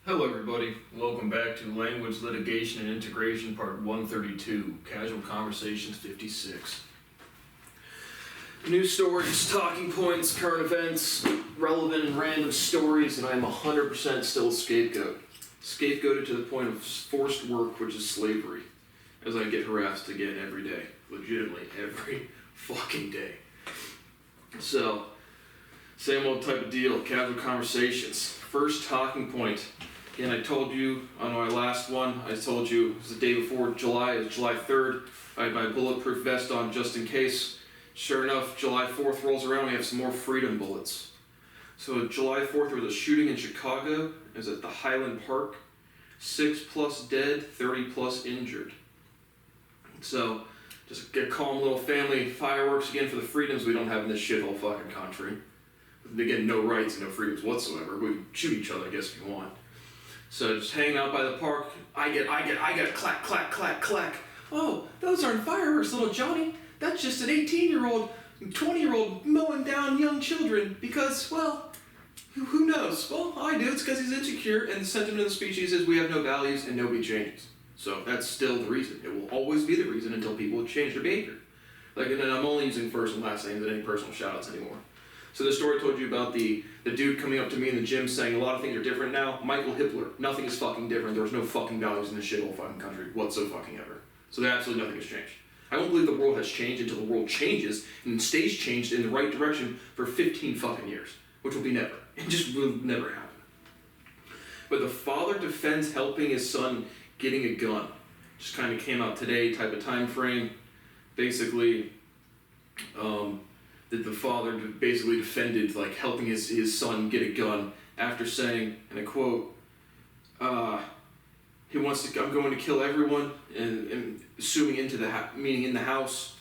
Hello everybody, welcome back to Language Litigation and Integration Part 132, Casual Conversations 56. News stories, talking points, current events, relevant and random stories, and I am 100% still a scapegoat. Scapegoated to the point of forced work, which is slavery, as I get harassed again every day. Legitimately, every fucking day. So, same old type of deal, casual conversations. First talking point. Again, I told you on my last one, I told you it was the day before July, it was July 3rd. I had my bulletproof vest on just in case. Sure enough, July 4th rolls around, we have some more freedom bullets. So July 4th, there was a shooting in Chicago. It was at the Highland Park. 6+ dead, 30+ injured. So, just get a calm little family, fireworks again for the freedoms we don't have in this shithole fucking country. Again, no rights and no freedoms whatsoever. We can shoot each other, I guess, if you want. So just hanging out by the park, I get clack, clack, clack, clack. Oh, those aren't fireworks, little Johnny. That's just an 18-year-old, 20-year-old mowing down young children because, well, who knows? Well, I do. It's because he's insecure, and the sentiment of the species is we have no values and nobody changes. So that's still the reason. It will always be the reason until people change their behavior. Like, and then I'm only using first and last names and any personal shout-outs anymore. So the story I told you about the dude coming up to me in the gym saying a lot of things are different now. Michael Hippler, nothing is fucking different. There was no fucking values in this shithole fucking country whatsoever. So there absolutely nothing has changed. I don't believe the world has changed until the world changes and stays changed in the right direction for 15 fucking years, which will be never. It just will never happen. But the father defends helping his son getting a gun. Just kind of came out today type of time frame. Basically, that the father basically defended like helping his son get a gun after saying, and I quote, he wants to, I'm going to kill everyone, and assuming into the meaning in the house.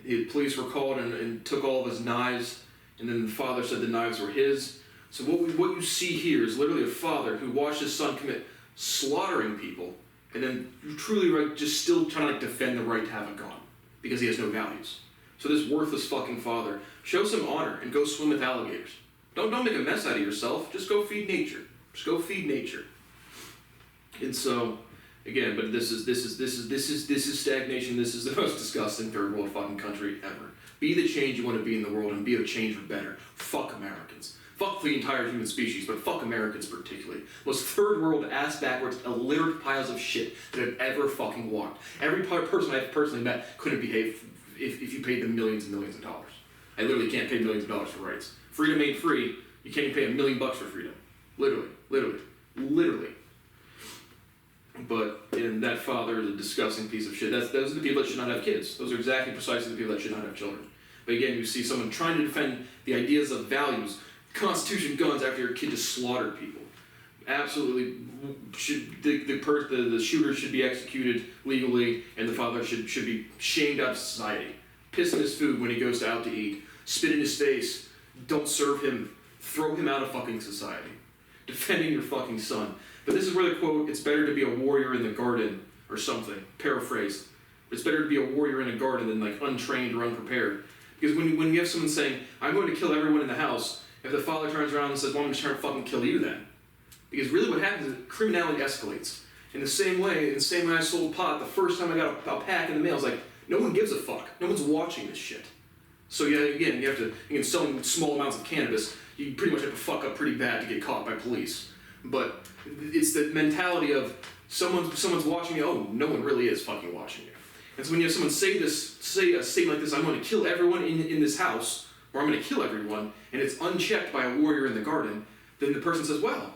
The police were called and took all of his knives, and then the father said the knives were his. So what you see here is literally a father who watched his son commit slaughtering people, and then truly like just still trying to like defend the right to have a gun because he has no values. So this worthless fucking father, show some honor and go swim with alligators. Don't make a mess out of yourself. Just go feed nature. Just go feed nature. And so, again, but this is stagnation. This is the most disgusting third world fucking country ever. Be the change you want to be in the world and be a change for better. Fuck Americans. Fuck the entire human species, but fuck Americans particularly. Most third world ass backwards illiterate piles of shit that have ever fucking walked. Every person I've personally met couldn't behave if you paid them millions and millions of dollars. I literally can't pay millions of dollars for rights. Freedom ain't free. You can't even pay $1 million for freedom. Literally. But that father is a disgusting piece of shit. Those are the people that should not have kids. Those are exactly precisely the people that should not have children. But again, you see someone trying to defend the ideas of values, Constitution, guns, after your kid just slaughtered people. Absolutely, the shooter should be executed legally, and the father should be shamed out of society. Piss in his food when he goes out to eat. Spit in his face. Don't serve him. Throw him out of fucking society. Defending your fucking son. But this is where the quote, it's better to be a warrior in the garden, or something, paraphrased. It's better to be a warrior in a garden than like untrained or unprepared. Because when you have someone saying, I'm going to kill everyone in the house, if the father turns around and says, well, I'm going to try to fucking kill you then. Because really what happens is criminality escalates. In the same way I sold pot, the first time I got a pack in the mail, I was like, no one gives a fuck. No one's watching this shit. So yeah, again, you can sell small amounts of cannabis, you pretty much have to fuck up pretty bad to get caught by police. But it's the mentality of someone's watching you, oh, no one really is fucking watching you. And so when you have someone say a statement like this, I'm going to kill everyone in this house, or I'm going to kill everyone, and it's unchecked by a warrior in the garden, then the person says, well,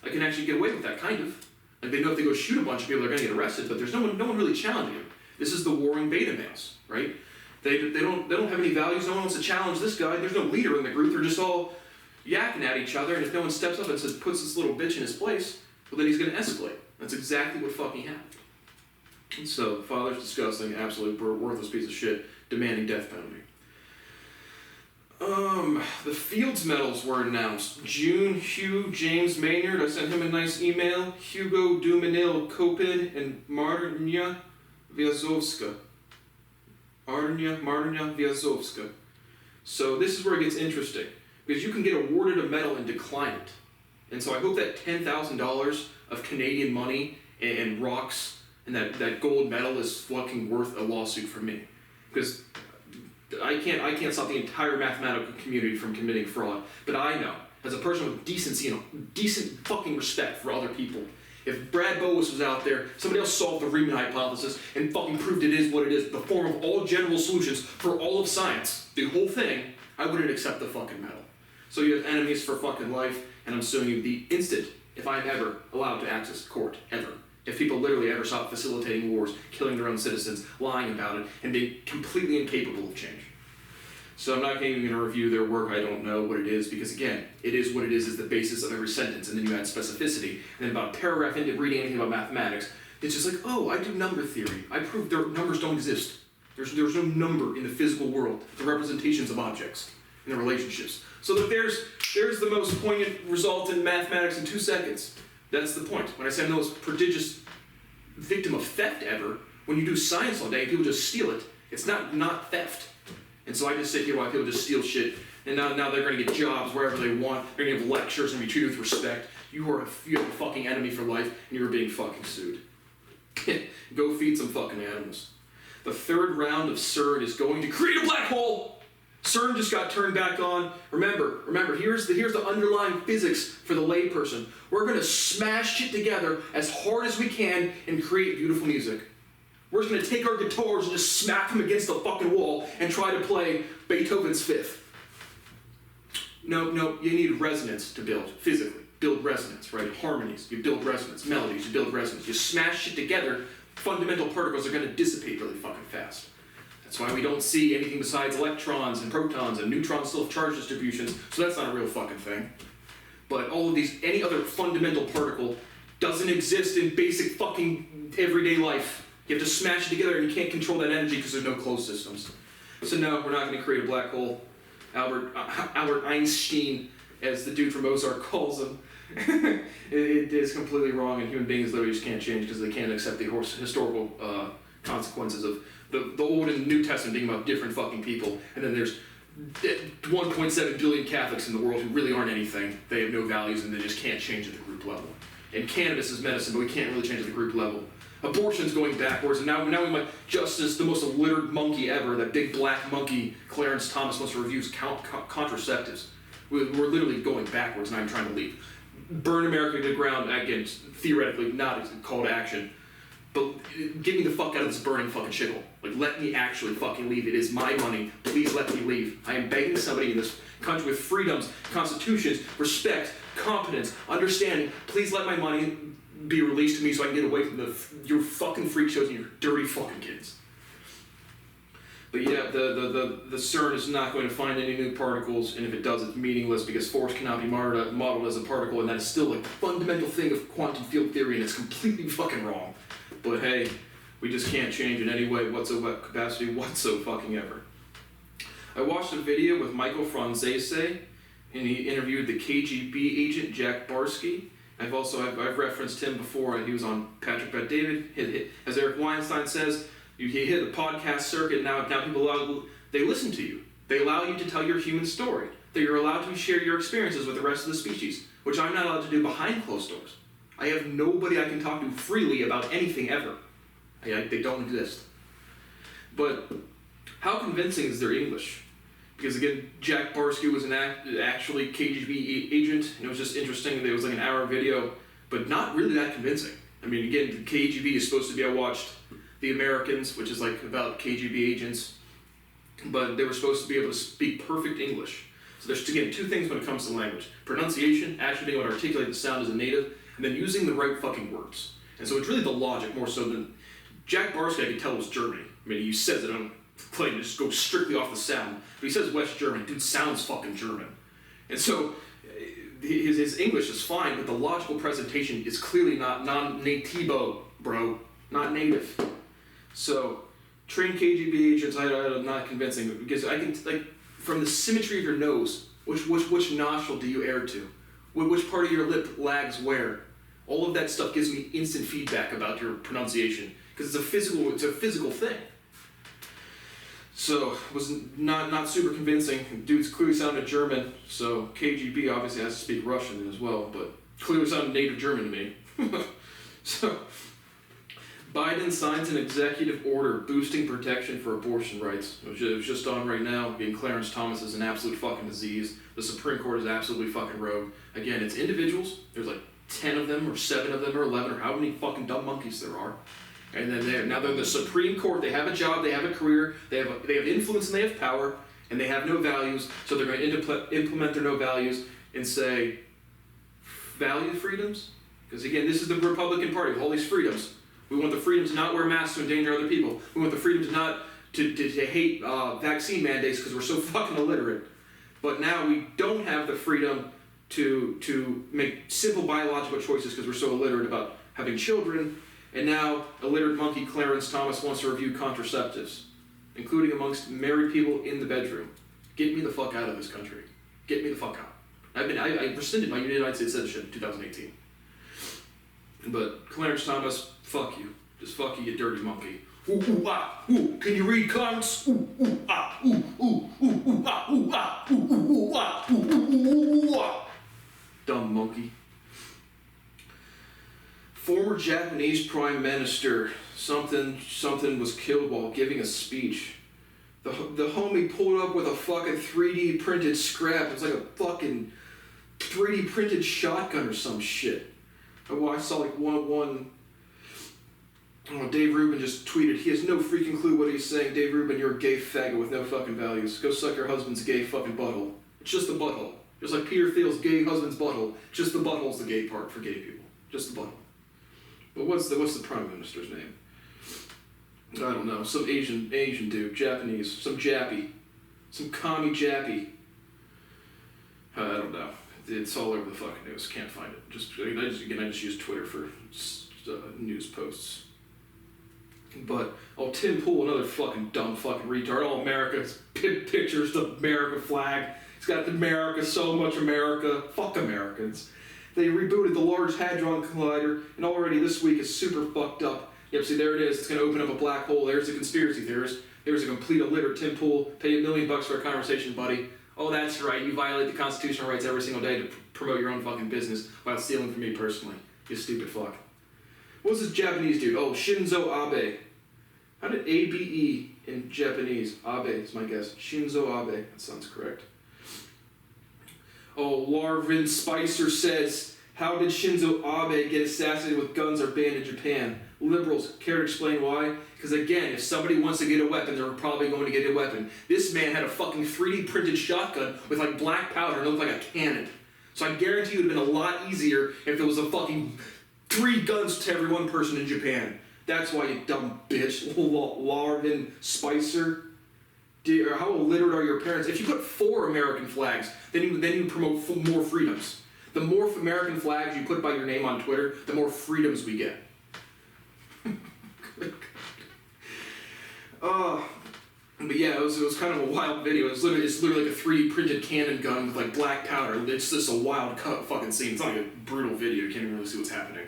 I can actually get away with that, kind of. Like they know if they go shoot a bunch of people, they're going to get arrested, but there's no one really challenging them. This is the warring beta males, right? They don't have any values. No one wants to challenge this guy. There's no leader in the group. They're just all yakking at each other, and if no one steps up and puts this little bitch in his place, well, then he's going to escalate. That's exactly what fucking happened. And so, the father's disgusting, absolutely worthless piece of shit, demanding death penalty. The Fields medals were announced. June, Hugh, James Maynard, I sent him a nice email. Hugo Dumanil Kopin and Marnia Vyazovska. Marnia Vyazovska. So this is where it gets interesting. Because you can get awarded a medal and decline it. And so I hope that $10,000 of Canadian money and rocks and that gold medal is fucking worth a lawsuit for me. Because I can't stop the entire mathematical community from committing fraud. But I know, as a person with decency and decent fucking respect for other people, if Brad Boas was out there, somebody else solved the Riemann hypothesis and fucking proved it is what it is, the form of all general solutions for all of science, the whole thing, I wouldn't accept the fucking medal. So you have enemies for fucking life, and I'm suing you the instant if I'm ever allowed to access court, ever. If people literally ever stop facilitating wars, killing their own citizens, lying about it, and being completely incapable of change. So I'm not even going to review their work, I don't know what it is, because again, it is what it is the basis of every sentence, and then you add specificity, and then about a paragraph into reading anything about mathematics, it's just like, oh, I do number theory. I prove their numbers don't exist. There's no number in the physical world, the representations of objects and their relationships. So that there's the most poignant result in mathematics in 2 seconds. That's the point. When I say I'm the most prodigious victim of theft ever, when you do science all day, people just steal it. It's not theft. And so I just sit here while people just steal shit, and now they're going to get jobs wherever they want. They're going to give lectures and be treated with respect. You have a fucking enemy for life, and you're being fucking sued. Go feed some fucking animals. The third round of CERN is going to create a black hole. CERN just got turned back on. Remember, here's the underlying physics for the layperson. We're going to smash shit together as hard as we can and create beautiful music. We're just going to take our guitars and just smack them against the fucking wall and try to play Beethoven's Fifth. No, you need resonance to build, physically. Build resonance, right? Harmonies, you build resonance. Melodies, you build resonance. You smash shit together, fundamental particles are going to dissipate really fucking fast. That's why we don't see anything besides electrons and protons and neutron self-charge distributions, so that's not a real fucking thing. But all of these, any other fundamental particle doesn't exist in basic fucking everyday life. You have to smash it together and you can't control that energy because there's no closed systems. So no, we're not going to create a black hole. Albert Einstein, as the dude from Ozark calls him, it is completely wrong, and human beings literally just can't change because they can't accept the historical consequences of the Old and New Testament being about different fucking people, and then there's 1.7 billion Catholics in the world who really aren't anything. They have no values and they just can't change at the group level. And cannabis is medicine, but we can't really change at the group level. Abortion's going backwards, and now we might justice the most illiterate monkey ever, that big black monkey Clarence Thomas wants to review contraceptives. We're literally going backwards, and I'm trying to leave. Burn America to the ground, again, theoretically not a call to action, but get me the fuck out of this burning fucking shithole. Like, let me actually fucking leave. It is my money. Please let me leave. I am begging somebody in this country with freedoms, constitutions, respect, competence, understanding. Please let my money be released to me so I can get away from your fucking freak shows and your dirty fucking kids. But yeah, the CERN is not going to find any new particles, and if it does, it's meaningless because force cannot be modeled as a particle, and that is still like a fundamental thing of quantum field theory, and it's completely fucking wrong. But hey, we just can't change in any way whatsoever, capacity whatsoever. I watched a video with Michael Franzese, and he interviewed the KGB agent Jack Barsky. I've referenced him before. He was on Patrick Bet-David. As Eric Weinstein says, you hit the podcast circuit. Now people they listen to you. They allow you to tell your human story. That you're allowed to share your experiences with the rest of the species, which I'm not allowed to do behind closed doors. I have nobody I can talk to freely about anything ever. They don't exist. But how convincing is their English? Because again, Jack Barsky was actually KGB agent, and it was just interesting. It was like an hour video, but not really that convincing. I mean, again, the KGB is supposed to be, I watched The Americans, which is like about KGB agents, but they were supposed to be able to speak perfect English. So there's, again, two things when it comes to language. Pronunciation, actually being able to articulate the sound as a native, and then using the right fucking words. And so it's really the logic more so than... Jack Barsky, I could tell, was Germany. I mean, he says it on plane, just go strictly off the sound. But he says West German. Dude sounds fucking German. And so his English is fine, but the logical presentation is clearly not non-nativo, bro. Not native. So, trained KGB agents, I'm not convincing, because I can, like, from the symmetry of your nose, which nostril do you air to? Which part of your lip lags where? All of that stuff gives me instant feedback about your pronunciation, because it's a physical thing. So, it was not super convincing. Dude's clearly sounded German, so KGB obviously has to speak Russian as well, but Clearly sounded native German to me. So, Biden signs an executive order boosting protection for abortion rights. It was just on right now. Being Clarence Thomas is an absolute fucking disease. The Supreme Court is absolutely fucking rogue. Again, it's individuals. There's like 10 of them, or 7 of them, or 11, or how many fucking dumb monkeys there are. And then they're the Supreme Court. They have a job, they have a career, they have influence, and they have power, and they have no values. So they're going to implement their no values and say, value freedoms? Because again, this is the Republican Party with all these freedoms. We want the freedom to not wear masks to endanger other people. We want the freedom to not to hate vaccine mandates because we're so fucking illiterate. But now we don't have the freedom to make simple biological choices because we're so illiterate about having children. And now illiterate monkey Clarence Thomas wants to review contraceptives, including amongst married people in the bedroom. Get me the fuck out of this country. Get me the fuck out. I rescinded my United States citizenship in 2018. But Clarence Thomas, fuck you. Just fuck you, you dirty monkey. Ooh, ooh, ah, ooh. Can you read, Clarence? Ooh, ooh, ah, ooh, ooh, ooh, ooh, ah, ooh, ah, ooh, ooh, ooh, ah, ooh, ooh, ooh, ooh, ah. Dumb monkey. Former Japanese Prime Minister, something was killed while giving a speech. The homie pulled up with a fucking 3D printed scrap. It was like a fucking 3D printed shotgun or some shit. I saw like one Dave Rubin just tweeted, he has no freaking clue what he's saying. Dave Rubin, you're a gay faggot with no fucking values. Go suck your husband's gay fucking butthole. It's just the butthole. Just like Peter Thiel's gay husband's butthole. Just the butthole's the gay part for gay people. Just the butthole. But what's the Prime Minister's name? I don't know. Some Asian dude. Japanese. Some Jappy. Some commie Jappy. I don't know. It's all over the fucking news. Can't find it. I just use Twitter for news posts. But Tim Pool, another fucking dumb fucking retard. All America's pictures, the America flag. It's got the America, so much America. Fuck Americans. They rebooted the Large Hadron Collider, and already this week is super fucked up. Yep, see, there it is. It's going to open up a black hole. There's the conspiracy theorist. There's a complete illiterate Tim Pool. Pay $1 million for a conversation, buddy. Oh, that's right. You violate the constitutional rights every single day to promote your own fucking business while stealing from me personally. You stupid fuck. What was this Japanese dude? Oh, Shinzo Abe. How did A-B-E in Japanese? Abe is my guess. Shinzo Abe. That sounds correct. Oh, Larvin Spicer says, how did Shinzo Abe get assassinated with guns are banned in Japan? Liberals, care to explain why? Because again, if somebody wants to get a weapon, they're probably going to get a weapon. This man had a fucking 3D printed shotgun with like black powder and it looked like a cannon. So I guarantee it would have been a lot easier if there was a fucking 3 guns to every one person in Japan. That's why, you dumb bitch. Larvin Spicer. How illiterate are your parents? If you put 4 American flags, then you promote more freedoms. The more American flags you put by your name on Twitter, the more freedoms we get. But yeah, it was kind of a wild video. It's literally like a 3D printed cannon gun with like black powder. It's just a wild fucking scene. It's not like a brutal video. You can't even really see what's happening.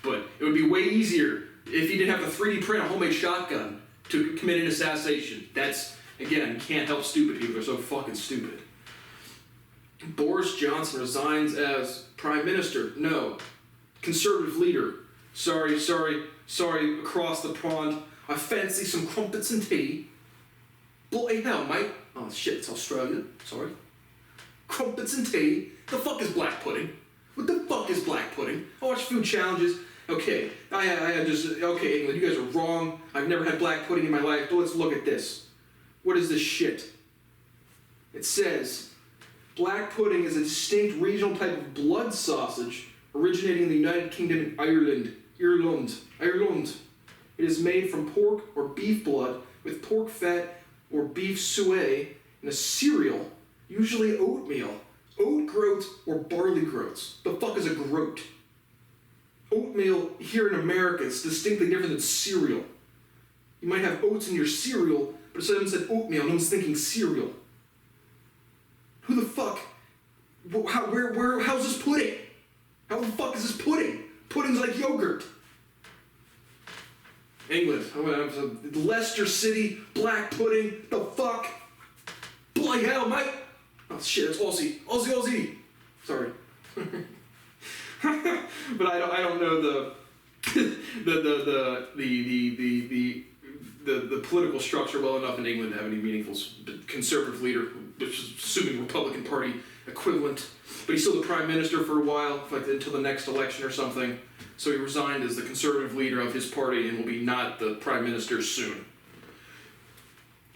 But it would be way easier if you didn't have to 3D print a homemade shotgun to commit an assassination. That's, again, you can't help stupid people. They're so fucking stupid. Boris Johnson resigns as Prime Minister. No. Conservative leader. Sorry, across the pond. I fancy some crumpets and tea. Bloody hell, mate. Oh shit, it's Australia. Sorry. Crumpets and tea. The fuck is black pudding? What the fuck is black pudding? I watch food challenges. Okay, okay, England, you guys are wrong. I've never had black pudding in my life, but let's look at this. What is this shit? It says, black pudding is a distinct regional type of blood sausage originating in the United Kingdom and Ireland. It is made from pork or beef blood with pork fat or beef suet in a cereal, usually oatmeal, oat groat, or barley groats. The fuck is a groat? Oatmeal here in America is distinctly different than cereal. You might have oats in your cereal, but if someone said oatmeal, no one's thinking cereal. Who the fuck? How's this pudding? How the fuck is this pudding? Pudding's like yogurt. England. Leicester City, black pudding. The fuck? Bloody hell, mate. Oh shit, it's Aussie. Sorry. But I don't know the political structure well enough in England to have any meaningful conservative leader, which is assuming Republican Party equivalent. But he's still the prime minister for a while, like until the next election or something. So he resigned as the conservative leader of his party and will be not the prime minister soon.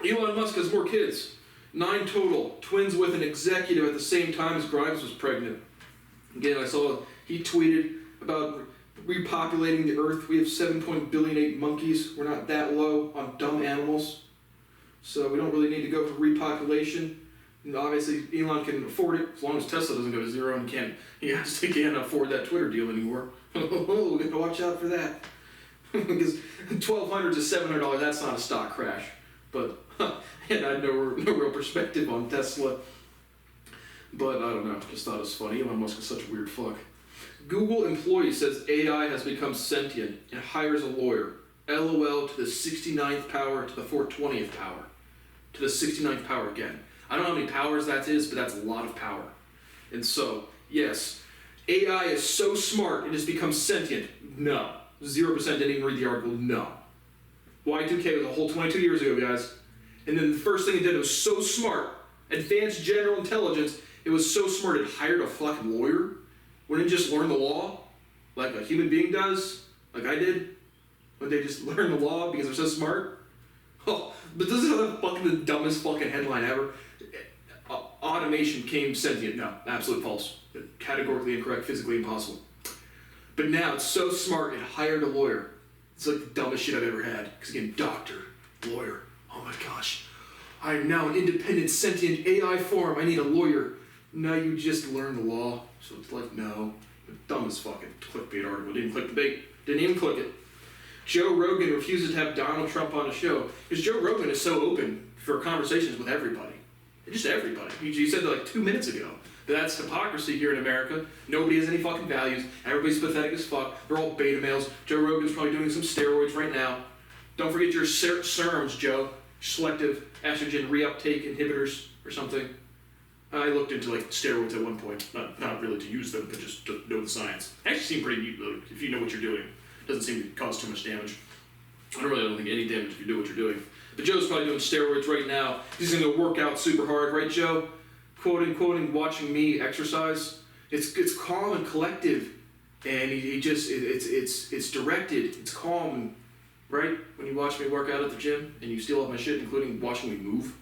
Elon Musk has more kids. 9 total. Twins with an executive at the same time as Grimes was pregnant. Again, I saw he tweeted about repopulating the earth. We have 7.8 monkeys. We're not that low on dumb animals. So we don't really need to go for repopulation. And obviously, Elon can afford it as long as Tesla doesn't go to zero and he can't afford that Twitter deal anymore. Oh, we got to watch out for that. Because $1,200 to $700, that's not a stock crash. But and I had no real perspective on Tesla. But I don't know, just thought it was funny. Elon Musk is such a weird fuck. Google employee says AI has become sentient and hires a lawyer. LOL to the 69th power to the 420th power. To the 69th power again. I don't know how many powers that is, but that's a lot of power. And so, yes, AI is so smart it has become sentient. No. 0% didn't even read the article. No. Y2K was a whole 22 years ago, guys. And then the first thing it did, it was so smart. Advanced general intelligence, it was so smart it hired a fucking lawyer. Wouldn't it just learn the law like a human being does, like I did? When they just learn the law because they're so smart? Oh, but this is the fucking the dumbest fucking headline ever. Automation came sentient. No, absolutely false. Categorically incorrect, physically impossible. But now it's so smart it hired a lawyer. It's like the dumbest shit I've ever had. Because again, doctor, lawyer, oh my gosh. I am now an independent sentient AI form. I need a lawyer. No, you just learned the law. So it's like, no. Dumbest fucking clickbait article. Didn't click the bait. Didn't even click it. Joe Rogan refuses to have Donald Trump on the show. Because Joe Rogan is so open for conversations with everybody. Just everybody. He said that like 2 minutes ago. But that's hypocrisy here in America. Nobody has any fucking values. Everybody's pathetic as fuck. They're all beta males. Joe Rogan's probably doing some steroids right now. Don't forget your SERMs, Joe. Selective estrogen reuptake inhibitors or something. I looked into like steroids at one point. Not really to use them, but just to know the science. Actually seem pretty neat though, if you know what you're doing. Doesn't seem to cause too much damage. I don't think any damage if you do what you're doing. But Joe's probably doing steroids right now. He's gonna work out super hard, right, Joe? Quoting, watching me exercise. It's calm and collective, and it's directed. It's calm, right? When you watch me work out at the gym, and you steal all my shit, including watching me move.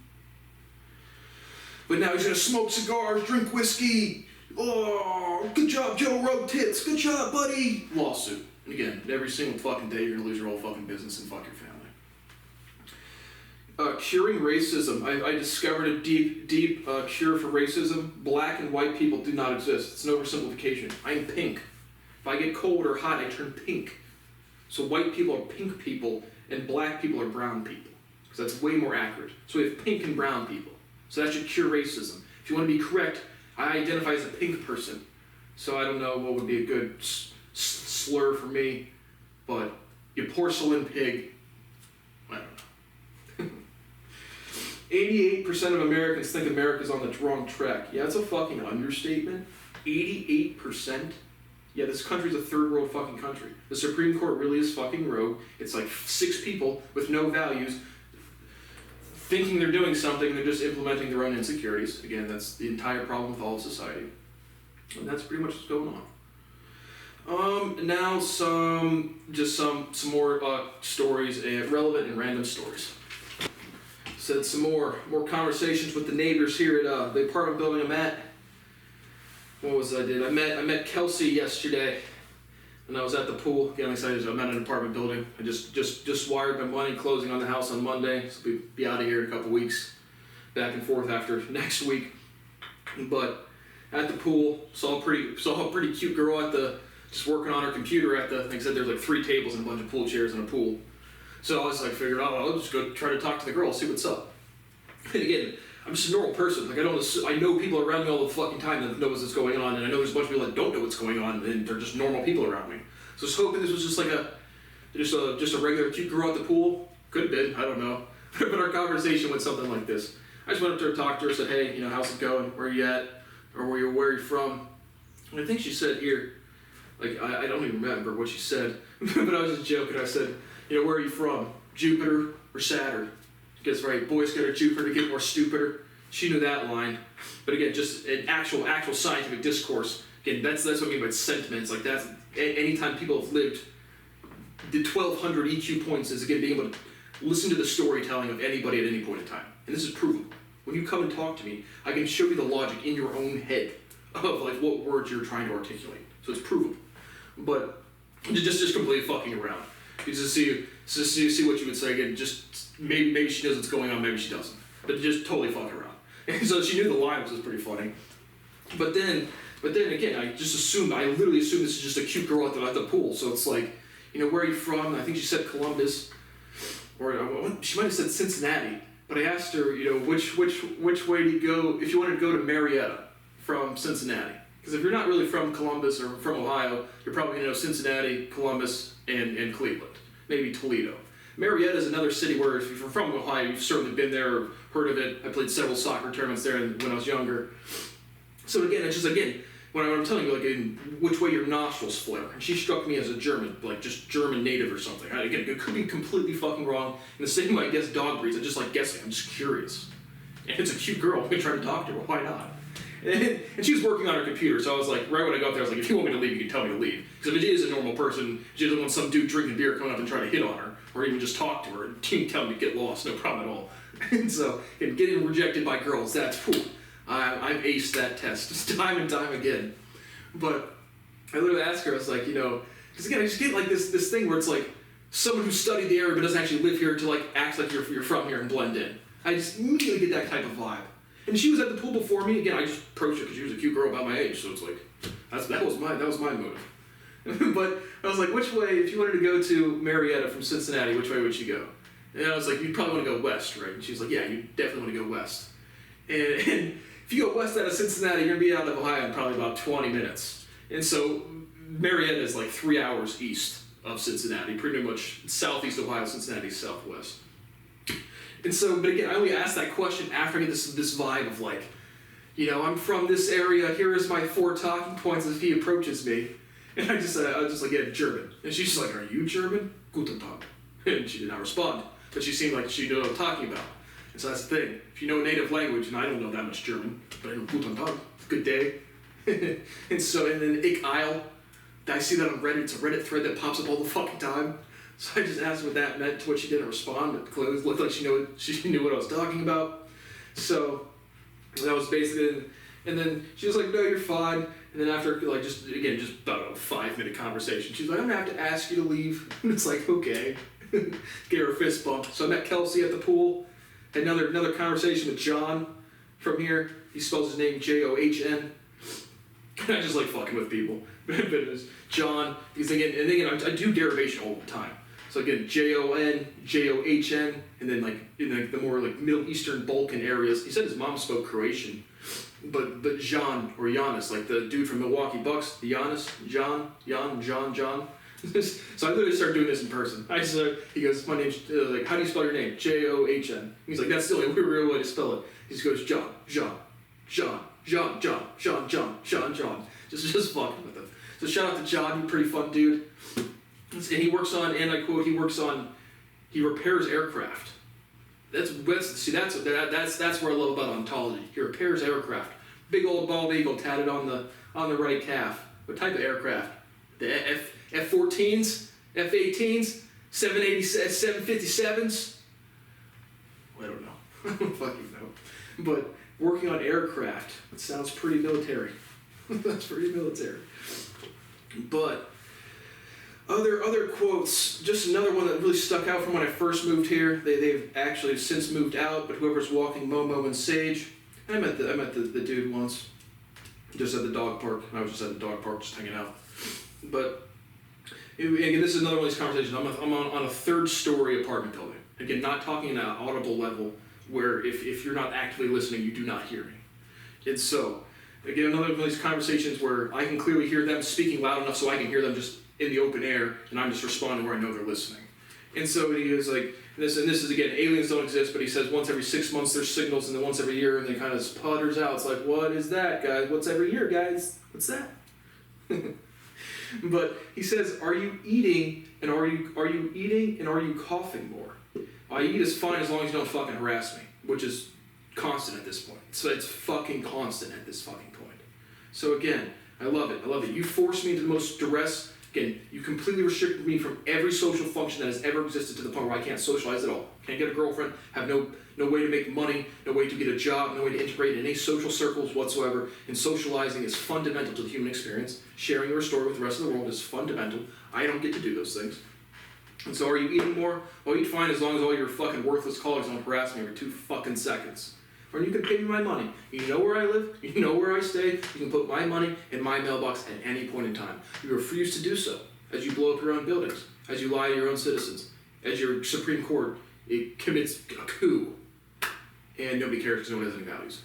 But now he's gonna smoke cigars, drink whiskey. Oh, good job, Joe Rogan tits. Good job, buddy. Lawsuit. And again, every single fucking day you're gonna lose your whole fucking business and fuck your family. Curing racism. I discovered a deep cure for racism. Black and white people do not exist. It's an oversimplification. I'm pink. If I get cold or hot, I turn pink. So white people are pink people, and black people are brown people. Because that's way more accurate. So we have pink and brown people. So that should cure racism. If you want to be correct, I identify as a pink person. So I don't know what would be a good slur for me, but you porcelain pig. I don't know. 88% of Americans think America's on the wrong track. Yeah, that's a fucking understatement. 88%? Yeah, this country's a third world fucking country. The Supreme Court really is fucking rogue. It's like 6 people with no values thinking they're doing something, they're just implementing their own insecurities. Again, that's the entire problem with all of society. And that's pretty much what's going on. Now some more stories, relevant and random stories. Said some more conversations with the neighbors here at the apartment building I'm at. What was I did? I met Kelsey yesterday, and I was at the pool. Again, like I said, I'm at an apartment building. I just wired my money, closing on the house on Monday, so we'll be out of here in a couple weeks, back and forth after next week. But at the pool, saw a pretty cute girl just working on her computer at the. Like I said, there's like 3 tables and a bunch of pool chairs and a pool. So I was like, figured, I'll just go try to talk to the girl, see what's up. And again, I'm just a normal person. Like I know people around me all the fucking time that know what's going on, and I know there's a bunch of people that don't know what's going on, and they're just normal people around me. So I was hoping this was just like just a regular cute girl at the pool. Could have been, I don't know. But our conversation went something like this. I just went up to her, talked to her, said, hey, how's it going? Where are you at? Or where are you from? And I think she said here, Like, I don't even remember what she said, but I was just joking. I said, where are you from? Jupiter or Saturn? Because, right, boys go to Jupiter to get more stupider. She knew that line. But again, just an actual scientific discourse. Again, that's what I mean by sentiments. Like, that's, anytime people have lived, the 1,200 EQ points is, again, being able to listen to the storytelling of anybody at any point in time. And this is proven. When you come and talk to me, I can show you the logic in your own head of, like, what words you're trying to articulate. So it's proven. But just completely fucking around. You just see what you would say. Again, just maybe she knows what's going on, maybe she doesn't. But just totally fucking around. And so she knew the line, which was pretty funny. But then again, I literally assumed this is just a cute girl at the pool. So it's like, where are you from? I think she said Columbus, or she might have said Cincinnati. But I asked her, which way do you go if you wanted to go to Marietta from Cincinnati? Because if you're not really from Columbus or from Ohio, you're probably going to know Cincinnati, Columbus, and Cleveland, maybe Toledo. Marietta is another city where if you're from Ohio, you've certainly been there or heard of it. I played several soccer tournaments there when I was younger. So again, it's just, when I'm telling you, like, which way your nostrils flare. And she struck me as a German, like just German native or something. Again, it could be completely fucking wrong. In the same way I guess dog breeds, I just like guessing. I'm just curious. And it's a cute girl. I'm going to try to talk to her. Why not? And she was working on her computer, so I was like, right when I got there, I was like, if you want me to leave, you can tell me to leave. Because if she is a normal person, she doesn't want some dude drinking beer coming up and trying to hit on her, or even just talk to her, and she can tell me to get lost, no problem at all. And so, getting rejected by girls, that's, I've aced that test, just time and time again. But I literally asked her, I was like, because again, I just get like this thing where it's like, someone who studied the area but doesn't actually live here to like act like you're from here and blend in. I just immediately get that type of vibe. And she was at the pool before me. Again, I just approached her because she was a cute girl about my age. So it's like, that was my motive. But I was like, which way, if you wanted to go to Marietta from Cincinnati, which way would you go? And I was like, you'd probably want to go west, right? And she was like, yeah, you definitely want to go west. And if you go west out of Cincinnati, you're going to be out of Ohio in probably about 20 minutes. And so Marietta is like 3 hours east of Cincinnati, pretty much southeast Ohio, Cincinnati, southwest. And so, but again, I only asked that question after I get this vibe of like, I'm from this area, here is my 4 talking points as he approaches me. And I was just like, yeah, German. And she's just like, are you German? Guten Tag. And she did not respond, but she seemed like she knew what I'm talking about. And so that's the thing. If you know a native language, and I don't know that much German, but I know Guten Tag, good day. and then Ich Eil, I see that on Reddit. It's a Reddit thread that pops up all the fucking time. So I just asked what that meant, to which she didn't respond, but clearly it looked like she knew what I was talking about. So that was basically, and then she was like, no, you're fine. And then after, like, just about a 5-minute conversation, she's like, I'm gonna have to ask you to leave. And it's like, okay. Gave her a fist bump. So I met Kelsey at the pool, had another conversation with John from here. He spells his name John. And I just like fucking with people. But it was John, because again, I do derivation all the time. So again, Jon, John, and then like in the more like Middle Eastern Balkan areas. He said his mom spoke Croatian, but Jan or Giannis, like the dude from Milwaukee Bucks, Giannis, John. So I literally started doing this in person. He goes, my name's like, how do you spell your name? John. He's like, that's the only real way to spell it. He just goes John. Just fucking with him. So shout out to John, he's a pretty fun dude. And he works on, and I quote, he repairs aircraft. That's where I love about ontology. He repairs aircraft. Big old bald eagle tatted on the right calf. What type of aircraft? The F-14s, F-18s, 757s. I don't know. I don't fucking know. But working on aircraft, it sounds pretty military. That's pretty military. But other quotes, just another one that really stuck out from when I first moved here. They've actually since moved out, but whoever's walking Momo and Sage. I met the dude once, just at the dog park. I was just at the dog park, just hanging out. But again, this is another one of these conversations. I'm on a 3rd story apartment building. Again, not talking at an audible level where if you're not actively listening, you do not hear me. And so, again, another one of these conversations where I can clearly hear them speaking loud enough so I can hear them just in the open air, and I'm just responding where I know they're listening. And so he was like, this is again, aliens don't exist, but he says once every 6 months there's signals, and then once every year, and then kind of putters out. It's like, what is that, guys? What's every year, guys? What's that? But he says, are you eating and are you coughing more? I eat is fine as long as you don't fucking harass me, which is constant at this point. So it's fucking constant at this fucking point. So again, I love it. I love it. You forced me into the most duress. Again, you completely restricted me from every social function that has ever existed to the point where I can't socialize at all. Can't get a girlfriend, have no way to make money, no way to get a job, no way to integrate in any social circles whatsoever. And socializing is fundamental to the human experience. Sharing your story with the rest of the world is fundamental. I don't get to do those things. And so are you eating more? I'll eat fine as long as all your fucking worthless colleagues don't harass me every 2 fucking seconds. Or you can pay me my money. You know where I live, you know where I stay, you can put my money in my mailbox at any point in time. You refuse to do so as you blow up your own buildings, as you lie to your own citizens, as your Supreme Court commits a coup, and nobody cares because no one has any values.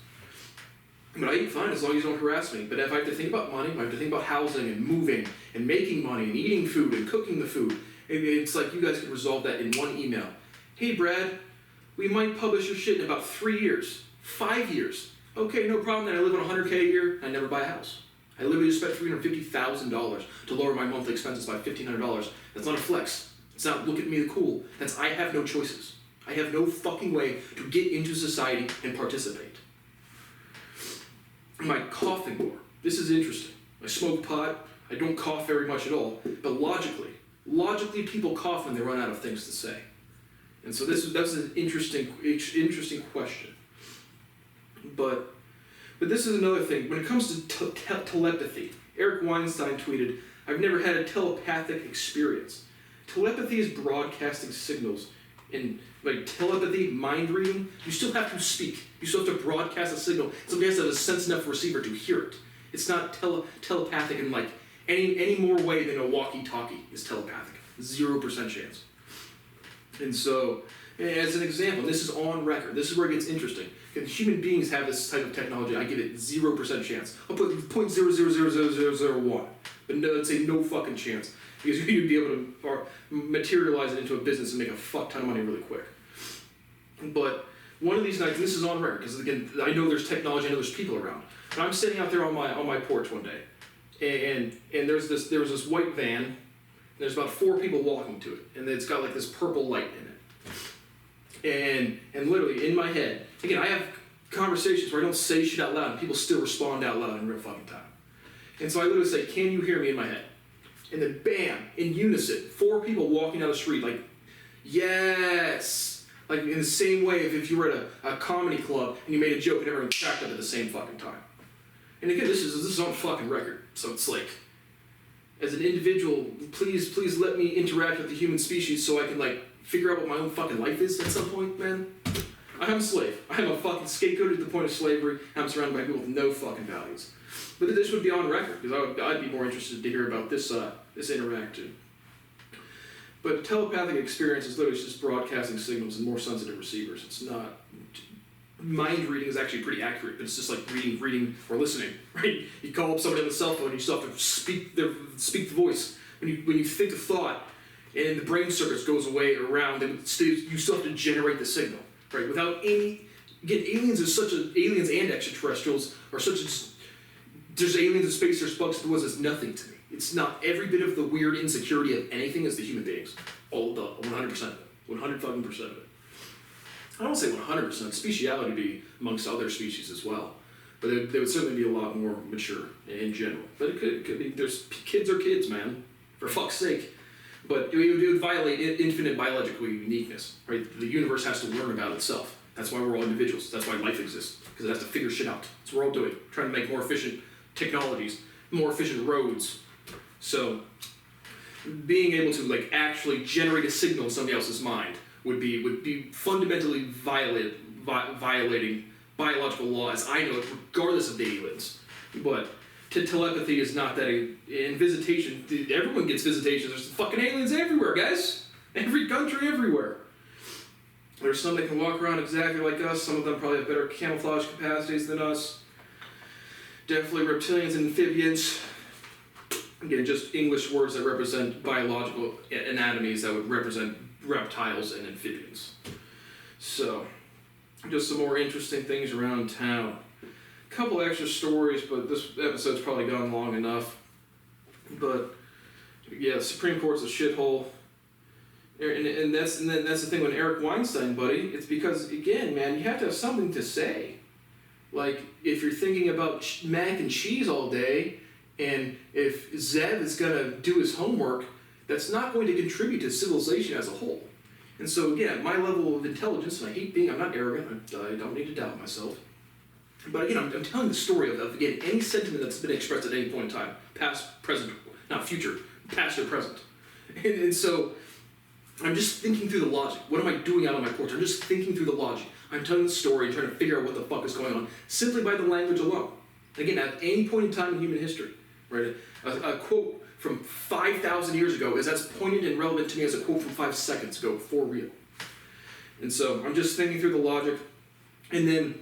But I eat fine as long as you don't harass me. But if I have to think about money, I have to think about housing and moving and making money and eating food and cooking the food, it's like you guys can resolve that in one email. Hey Brad, we might publish your shit in about 3 years. 5 years. Okay, no problem. Then I live on $100K a year. I never buy a house. I literally just spent $350,000 to lower my monthly expenses by $1,500. That's not a flex. It's not look at me the cool. That's I have no choices. I have no fucking way to get into society and participate. Am I coughing more? This is interesting. I smoke pot. I don't cough very much at all. But logically people cough when they run out of things to say. And so that's an interesting question. But this is another thing. When it comes to telepathy, Eric Weinstein tweeted, "I've never had a telepathic experience." Telepathy is broadcasting signals. In like telepathy, mind reading, you still have to speak. You still have to broadcast a signal. Somebody has to have a sense enough receiver to hear it. It's not telepathic in like any more way than a walkie-talkie is telepathic. 0% chance. And so, as an example, and this is on record, this is where it gets interesting. If human beings have this type of technology, I give it 0% chance. I'll put 0.000001, but no, I'd say no fucking chance. Because you'd be able to materialize it into a business and make a fuck ton of money really quick. But one of these nights, and this is on record, because again, I know there's technology, I know there's people around. But I'm sitting out there on my porch one day, and there was this white van, and there's about 4 people walking to it, and it's got like this purple light in it. And literally in my head, again, I have conversations where I don't say shit out loud and people still respond out loud in real fucking time. And so I literally say, "Can you hear me?" in my head. And then bam, in unison, 4 people walking down the street like, yes! Like in the same way if you were at a comedy club and you made a joke and everyone cracked up at the same fucking time. And again, this is on fucking record. So it's like, as an individual, please let me interact with the human species so I can like figure out what my own fucking life is at some point, man. I am a slave. I am a fucking scapegoat at the point of slavery. I'm surrounded by people with no fucking values. But this would be on record, because I'd be more interested to hear about this interaction. But telepathic experience is literally just broadcasting signals and more sensitive receivers. It's not... Mind reading is actually pretty accurate, but it's just like reading or listening, right? You call up somebody on the cell phone, you still have to speak the voice. When you think a thought, and the brain circuits goes away or around, and you still have to generate the signal, right? Without any... Again, aliens and extraterrestrials are such a... There's aliens in space, there's bugs in the woods, it's nothing to me. It's not every bit of the weird insecurity of anything as the human beings. All the 100% of it. 100 fucking percent of it. I don't say 100%. Speciality would be amongst other species as well. But they would certainly be a lot more mature in general. But it could be, there's kids are kids, man. For fuck's sake. But it would violate infinite biological uniqueness, right? The universe has to learn about itself. That's why we're all individuals. That's why life exists. Because it has to figure shit out. That's what we're all doing. Trying to make more efficient technologies, more efficient roads. So, being able to like actually generate a signal in somebody else's mind would be fundamentally violating biological law as I know it, regardless of the aliens. But telepathy is not that. In visitation, everyone gets visitations. There's fucking aliens everywhere, guys. Every country, everywhere. There's some that can walk around exactly like us. Some of them probably have better camouflage capacities than us. Definitely reptilians and amphibians. Again, just English words that represent biological anatomies that would represent reptiles and amphibians. So, just some more interesting things around town. A couple extra stories, but this episode's probably gone long enough. But Yeah, the Supreme Court's a shithole. And that's the thing with Eric Weinstein, buddy. It's because, again, man, you have to have something to say. Like, if you're thinking about mac and cheese all day, and if Zev is going to do his homework, that's not going to contribute to civilization as a whole. And so, again, at my level of intelligence, and I'm not arrogant, I don't need to doubt myself. But again, I'm telling the story of, again, any sentiment that's been expressed at any point in time, past, present, not future, past or present. And so, I'm just thinking through the logic. What am I doing out on my porch? I'm just thinking through the logic. I'm telling the story and trying to figure out what the fuck is going on, simply by the language alone. Again, at any point in time in human history, right? A quote from 5,000 years ago is as poignant and relevant to me as a quote from 5 seconds ago, for real. And so, I'm just thinking through the logic, and then,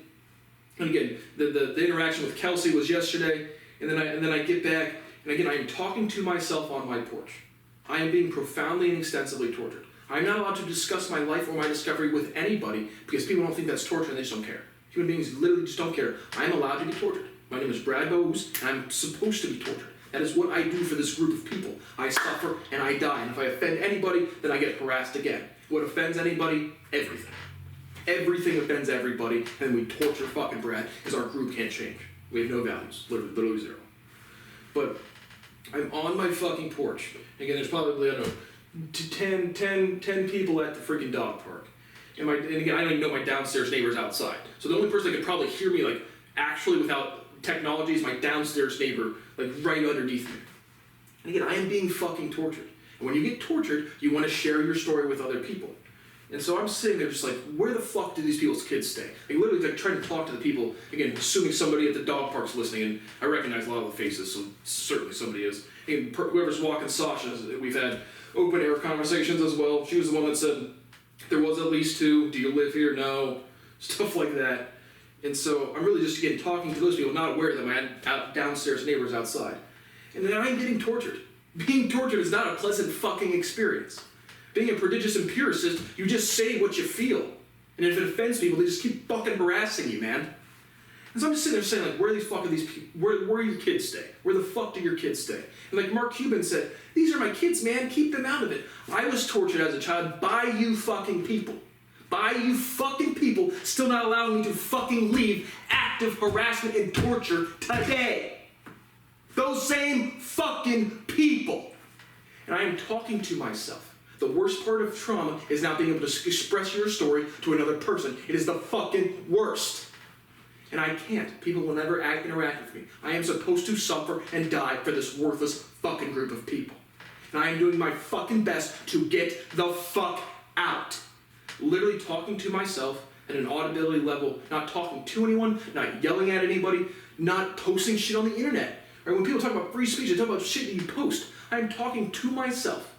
and again, the interaction with Kelsey was yesterday, and then I get back, and again, I am talking to myself on my porch. I am being profoundly and extensively tortured. I'm not allowed to discuss my life or my discovery with anybody because people don't think that's torture and they just don't care. Human beings literally just don't care. I'm allowed to be tortured. My name is Brad Bowes, and I'm supposed to be tortured. That is what I do for this group of people. I suffer and I die, and if I offend anybody, then I get harassed again. What offends anybody? Everything. Everything offends everybody, and we torture fucking Brad because our group can't change. We have no values, literally zero. But I'm on my fucking porch. Again, there's probably, I don't know, 10 people at the freaking dog park. And again, I don't even know my downstairs neighbors outside. So the only person that could probably hear me, like, actually without technology is my downstairs neighbor, like, right underneath me. And again, I am being fucking tortured. And when you get tortured, you want to share your story with other people. And so I'm sitting there just like, where the fuck do these people's kids stay? Like, literally, like, trying to talk to the people, again, assuming somebody at the dog park's listening, and I recognize a lot of the faces, so certainly somebody is. And whoever's walking Sasha's, we've had open air conversations as well. She was the one that said, there was at least 2, do you live here? No, stuff like that. And so I'm really just, again, talking to those people, not aware that my downstairs neighbors outside. And then I'm getting tortured. Being tortured is not a pleasant fucking experience. Being a prodigious empiricist, you just say what you feel. And if it offends people, they just keep fucking harassing you, man. And so I'm just sitting there saying, like, where are these people, where your kids stay? Where the fuck do your kids stay? And like Mark Cuban said, these are my kids, man, keep them out of it. I was tortured as a child by you fucking people. By you fucking people still not allowing me to fucking leave active harassment and torture today. Those same fucking people. And I am talking to myself. The worst part of trauma is not being able to express your story to another person. It is the fucking worst. And I can't. People will never interact with me. I am supposed to suffer and die for this worthless fucking group of people. And I am doing my fucking best to get the fuck out. Literally talking to myself at an audibility level, not talking to anyone, not yelling at anybody, not posting shit on the internet. Right? When people talk about free speech, they talk about shit that you post. I am talking to myself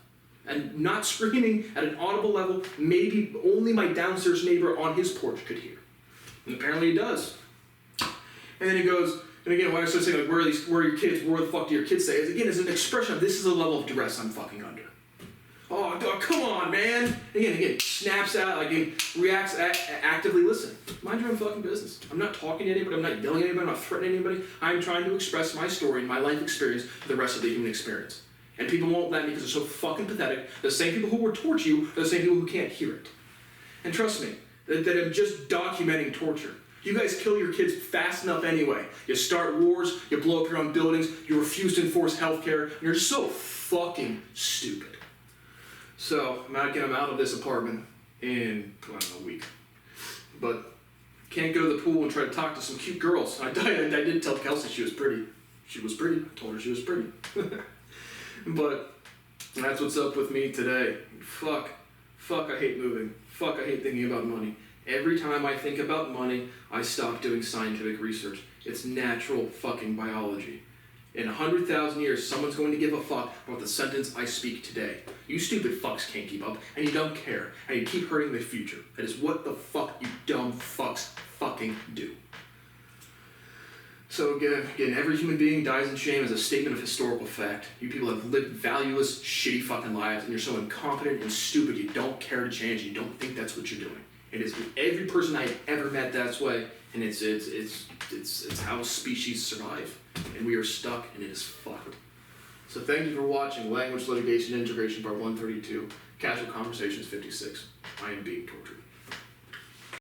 and not screaming at an audible level, maybe only my downstairs neighbor on his porch could hear. And apparently he does. And then he goes, and again, when I start saying, like, where are your kids, where the fuck do your kids stay? Again, it's an expression of, this is a level of duress I'm fucking under. Oh, come on, man. Again, snaps out, like, reacts, actively listening. Mind your own fucking business. I'm not talking to anybody, I'm not yelling at anybody, I'm not threatening anybody. I'm trying to express my story and my life experience to the rest of the human experience. And people won't let me because they're so fucking pathetic. The same people who will torture you are the same people who can't hear it. And trust me, that I'm just documenting torture. You guys kill your kids fast enough anyway. You start wars, you blow up your own buildings, you refuse to enforce healthcare, and you're so fucking stupid. So, I'm out of this apartment in, I don't know, a week. But, can't go to the pool and try to talk to some cute girls. I did tell Kelsey she was pretty. She was pretty. I told her she was pretty. But, that's what's up with me today. Fuck, I hate moving. Fuck, I hate thinking about money. Every time I think about money, I stop doing scientific research. It's natural fucking biology. In 100,000 years, someone's going to give a fuck about the sentence I speak today. You stupid fucks can't keep up, and you don't care, and you keep hurting the future. That is what the fuck you dumb fucks fucking do. So again, every human being dies in shame as a statement of historical fact. You people have lived valueless, shitty fucking lives, and you're so incompetent and stupid you don't care to change, and you don't think that's what you're doing. It is every person I've ever met that's way, and it's how species survive. And we are stuck, and it is fucked. So thank you for watching Language Litigation Integration Part 132, Casual Conversations 56. I am being tortured.